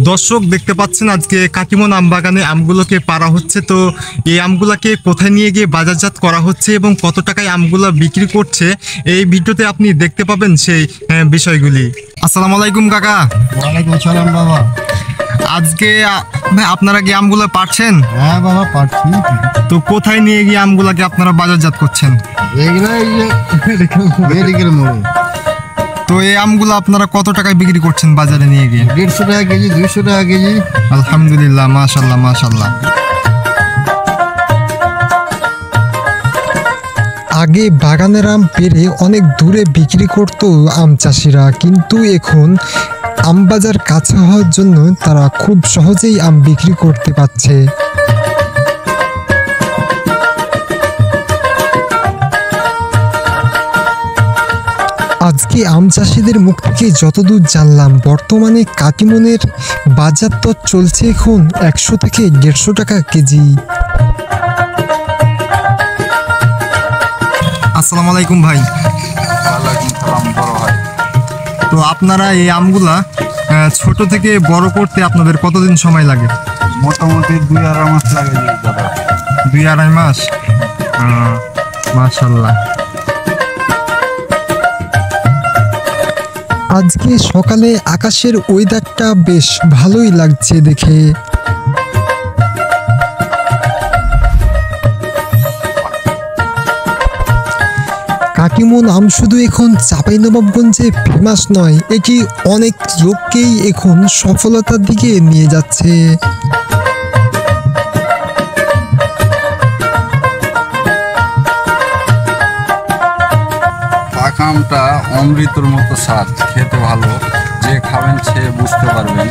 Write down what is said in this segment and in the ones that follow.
দর্শক দেখতে পাচ্ছেন আজকে কাটিমন আম বাগানে আমগুলোকে পাড়া হচ্ছে। তো এই আমগুলোকে কোথায় নিয়ে গিয়ে বাজারজাত করা হচ্ছে এবং কত টাকায় আমগুলো বিক্রি করছে এই ভিডিওতে আপনি দেখতে পাবেন সেই বিষয়গুলি। আসসালামু আলাইকুম কাকা। ওয়ালাইকুম আসসালাম বাবা। আজকে আপনারা কি আমগুলো পাড়ছেন? হ্যাঁ বাবা পাচ্ছি। তো কোথায় নিয়ে গিয়ে আমগুলোকে আপনারা বাজারজাত করছেন? মেডিকেল মোড়ে। তো এই আমগুলো আপনারা কত টাকায় বিক্রি করছেন বাজারে নিয়ে গিয়ে? 150 টাকা কেজি, 200 টাকা কেজি। আলহামদুলিল্লাহ, মাশাল্লাহ মাশাল্লাহ। আগে বাগানের আম পেড়ে অনেক দূরে বিক্রি করত আম চাষিরা, কিন্তু এখন আম বাজার কাছে হওয়ার জন্য তারা খুব সহজেই আম বিক্রি করতে পারছে। আজকে আম চাষিদের মুখ থেকে যতদূর জানলাম, বর্তমানে কাটিমনের বাজার দর চলছে এখন 100 থেকে 150 টাকা কেজি। আসসালামু আলাইকুম ভাই। ওয়ালাইকুম সালাম বড় ভাই। তো আপনারা এই আমগুলা ছোট থেকে বড় করতে আপনাদের কতদিন সময় লাগে? মোটামুটি 2-2.5 মাস লাগে দাদা। 2-2.5 মাস। মাশাল্লাহ। আজকে সকালে আকাশের ওয়েদারটা বেশ ভালোই লাগছে দেখে। কাটিমন আম শুধু এখন চাঁপাইনবাবগঞ্জে ফেমাস নয়, এটি অনেক লোককেই এখন সফলতার দিকে নিয়ে যাচ্ছে। পাকা আমটা অমৃতর মতো স্বাদ, খেতে ভালো। যে খাবেন সে বুঝতে পারবেন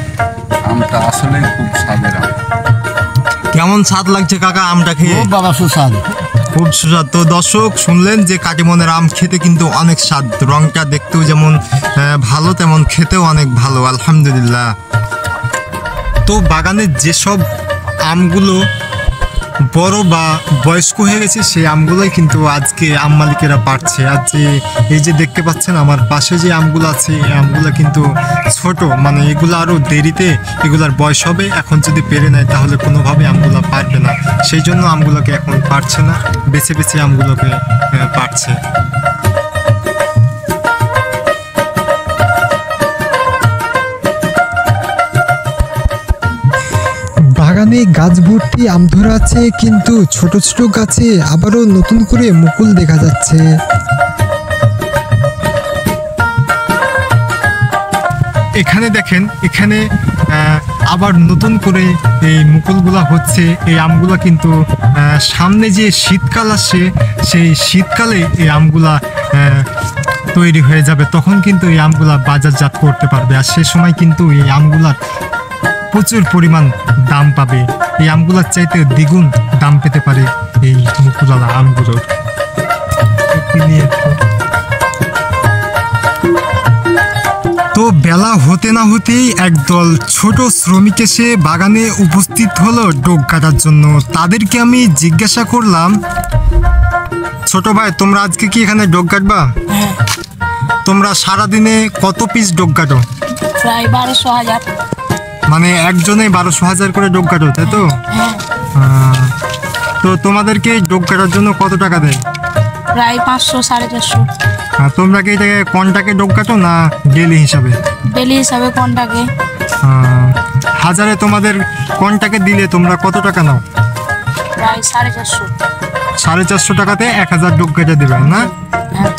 আমটা আসলে খুব স্বাদের আম। কেমন স্বাদ লাগছে কাকা আমটা খেয়ে? বাবা সুস্বাদ, খুব সুস্বাদ। তো দর্শক শুনলেন যে কাটিমনের আম খেতে কিন্তু অনেক স্বাদ, রংটা দেখতেও যেমন ভালো তেমন খেতেও অনেক ভালো, আলহামদুলিল্লাহ। তো বাগানের যেসব আমগুলো বড় বা বয়স্ক হয়ে গেছে সেই আমগুলোই কিন্তু আজকে আম মালিকেরা পাড়ছে। আজ এই যে দেখতে পাচ্ছেন আমার পাশে যে আমগুলো আছে, এই আমগুলো কিন্তু ছোট, মানে এগুলো আরও দেরিতে এগুলার বয়স হবে। এখন যদি পেরে নেয় তাহলে কোনোভাবে আমগুলো পারবে না, সেই জন্য আমগুলোকে এখন পারছে না, বেছে বেছে আমগুলোকে পারছে। বাগানে গাছ ভর্তি আম ধরা আছে, কিন্তু ছোট ছোট গাছে আবারও নতুন করে মুকুল দেখা যাচ্ছে। এখানে দেখেন, এখানে আবার নতুন করে এই মুকুলগুলা হচ্ছে। এই আমগুলা কিন্তু সামনে যে শীতকাল আসছে সেই শীতকালে এই আমগুলা তৈরি হয়ে যাবে, তখন কিন্তু এই আমগুলা বাজারজাত করতে পারবে। আর সে সময় কিন্তু এই আমগুলার প্রচুর পরিমাণ দাম পাবে, এই আমগুলার চাইতে দ্বিগুণ দাম পেতে পারে এই মুকুলওয়ালা আমগুলোর। তো বেলা হতে না হতেই একদল ছোট শ্রমিক এসে বাগানে উপস্থিত হলো ডোক কাটার জন্য। তাদেরকে আমি জিজ্ঞাসা করলাম, ছোট ভাই তোমরা আজকে কি এখানে ডোক কাটবা? তোমরা সারাদিনে কত পিস ডোক কাটো? প্রায় 12,000। মানে একজনে 12,000 করে ডোক কাটো, তাই তো? তো তোমাদেরকে ডোক কাটার জন্য কত টাকা দেয়? প্রায় 500-450। তোমরা কি এটাকে কন্টাকে ডোক কাটো না ডেলি হিসাবে? ডেলি হিসাবে কোনটাকে? হাজারে তোমাদের কন্টাকে দিলে তোমরা কত টাকা নাও? প্রায় 450। 450 টাকাতে 1000 ডোক কেটে দেবে না? হ্যাঁ।